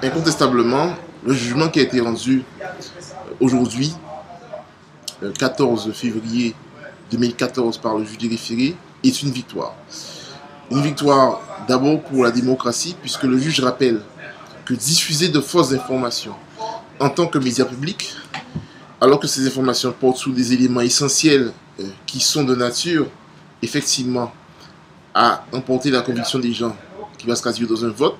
incontestablement, le jugement qui a été rendu aujourd'hui, le 14 février 2014 par le juge des référés, est une victoire. Une victoire d'abord pour la démocratie, puisque le juge rappelle que diffuser de fausses informations en tant que média public, alors que ces informations portent sur des éléments essentiels qui sont de nature, effectivement, à emporter la conviction des gens qui va se traduire dans un vote,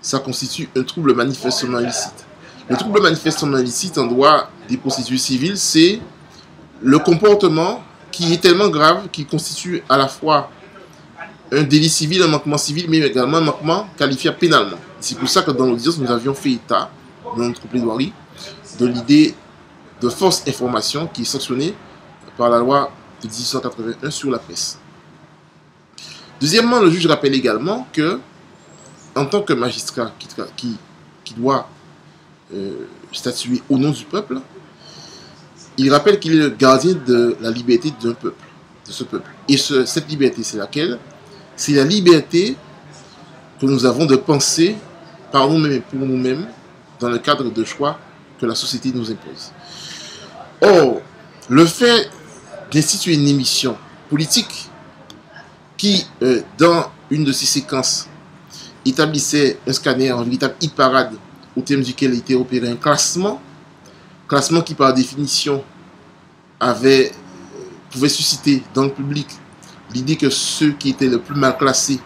ça constitue un trouble manifestement illicite. Le trouble manifestement illicite en droit des procédures civiles, c'est le comportement qui est tellement grave qu'il constitue à la fois un délit civil, un manquement civil, mais également un manquement qualifiable pénalement. C'est pour ça que dans l'audience, nous avions fait état, dans notre plaidoirie, de l'idée de fausse information qui est sanctionnée par la loi de 1881 sur la presse. Deuxièmement, le juge rappelle également que, en tant que magistrat qui doit statuer au nom du peuple, il rappelle qu'il est le gardien de la liberté d'un peuple, de ce peuple. Et cette liberté, c'est laquelle? C'est la liberté que nous avons de penser par nous-mêmes et pour nous-mêmes dans le cadre de choix que la société nous impose. Or, le fait d'instituer une émission politique qui, dans une de ses séquences, établissait un scanner en véritable hit-parade au terme duquel était opéré un classement qui par définition pouvait susciter dans le public l'idée que ceux qui étaient les plus mal classés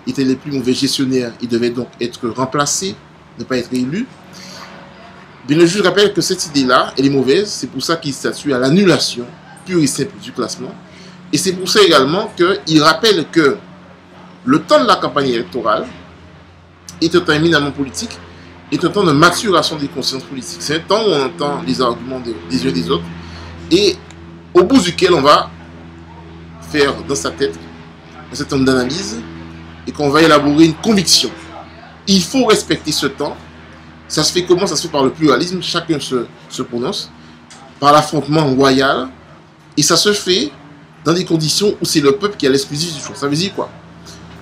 étaient les plus mauvais gestionnaires et devaient donc être remplacés, ne pas être élus. Mais le juge rappelle que cette idée-là, elle est mauvaise, c'est pour ça qu'il statue à l'annulation pure et simple du classement. Et c'est pour ça également qu'il rappelle que le temps de la campagne électorale est un temps éminemment politique, est un temps de maturation des consciences politiques. C'est un temps où on entend les arguments des uns et des autres, et au bout duquel on va faire dans sa tête un certain nombre d'analyses et qu'on va élaborer une conviction. Il faut respecter ce temps. Ça se fait comment? Ça se fait par le pluralisme, chacun se prononce, par l'affrontement royal, et ça se fait dans des conditions où c'est le peuple qui a l'exclusif du choix. Ça veut dire quoi?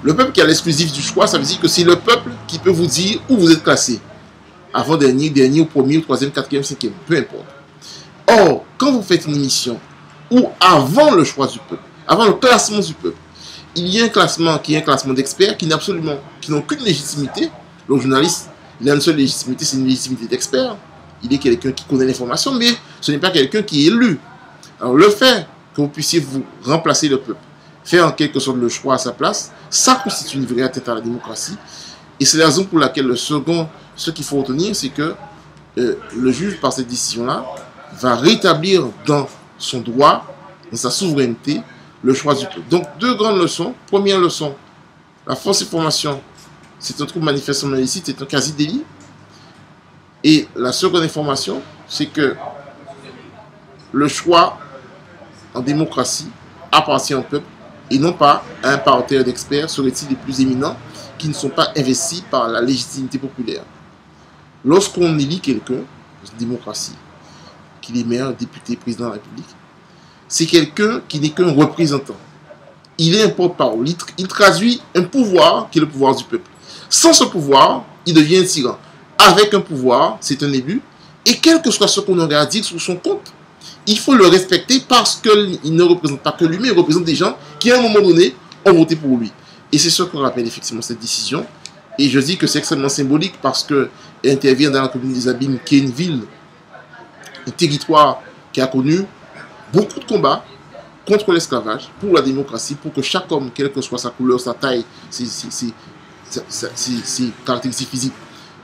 Le peuple qui a l'exclusif du choix, ça veut dire que c'est le peuple qui peut vous dire où vous êtes classé. Avant-dernier, dernier, ou premier, ou troisième, quatrième, cinquième, peu importe. Or, quand vous faites une émission où avant le choix du peuple, avant le classement du peuple, il y a un classement qui est un classement d'experts qui n'ont qu'une légitimité. Le journaliste, il a une seule légitimité, c'est une légitimité d'expert. Il est quelqu'un qui connaît l'information, mais ce n'est pas quelqu'un qui est élu. Alors le fait que vous puissiez vous remplacer le peuple, faire en quelque sorte le choix à sa place, ça constitue une vraie atteinte à la démocratie. Et c'est la raison pour laquelle ce qu'il faut retenir, c'est que le juge, par cette décision-là, va rétablir dans son droit, dans sa souveraineté, le choix du peuple. Donc, deux grandes leçons. Première leçon, la fausse information, c'est un trouble manifestement illicite, c'est un quasi-délit. Et la seconde information, c'est que le choix en démocratie appartient au peuple et non pas à un parterre d'experts, seraient-ils les plus éminents, qui ne sont pas investis par la légitimité populaire. Lorsqu'on élit quelqu'un, dans une démocratie, qu'il est maire, député, président de la République, c'est quelqu'un qui n'est qu'un représentant. Il est un porte-parole. Il traduit un pouvoir qui est le pouvoir du peuple. Sans ce pouvoir, il devient un tyran. Avec un pouvoir, c'est un élu. Et quel que soit ce qu'on aurait à dire sur son compte, il faut le respecter parce qu'il ne représente pas que lui, mais il représente des gens qui, à un moment donné, ont voté pour lui. Et c'est ce qu'on rappelle effectivement cette décision. Et je dis que c'est extrêmement symbolique parce qu'elle intervient dans la commune des Abîmes, qui est une ville, un territoire qui a connu beaucoup de combats contre l'esclavage, pour la démocratie, pour que chaque homme, quelle que soit sa couleur, sa taille, ses caractéristiques physiques,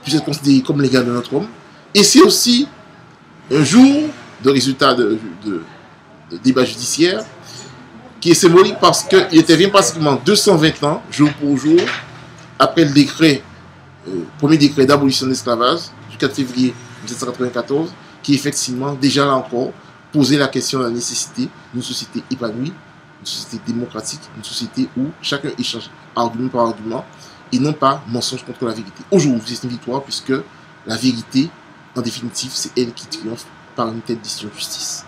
puisse être considéré comme l'égal de notre homme. Et c'est aussi un jour de résultat de débat judiciaire qui est symbolique parce qu'il intervient pratiquement 220 ans, jour pour jour, après le décret, premier décret d'abolition de l'esclavage du 4 février 1794, qui effectivement, déjà là encore, posait la question de la nécessité d'une société épanouie, une société démocratique, une société où chacun échange argument par argument et non pas mensonge contre la vérité. Aujourd'hui, c'est une victoire puisque la vérité, en définitive, c'est elle qui triomphe par une telle décision de justice.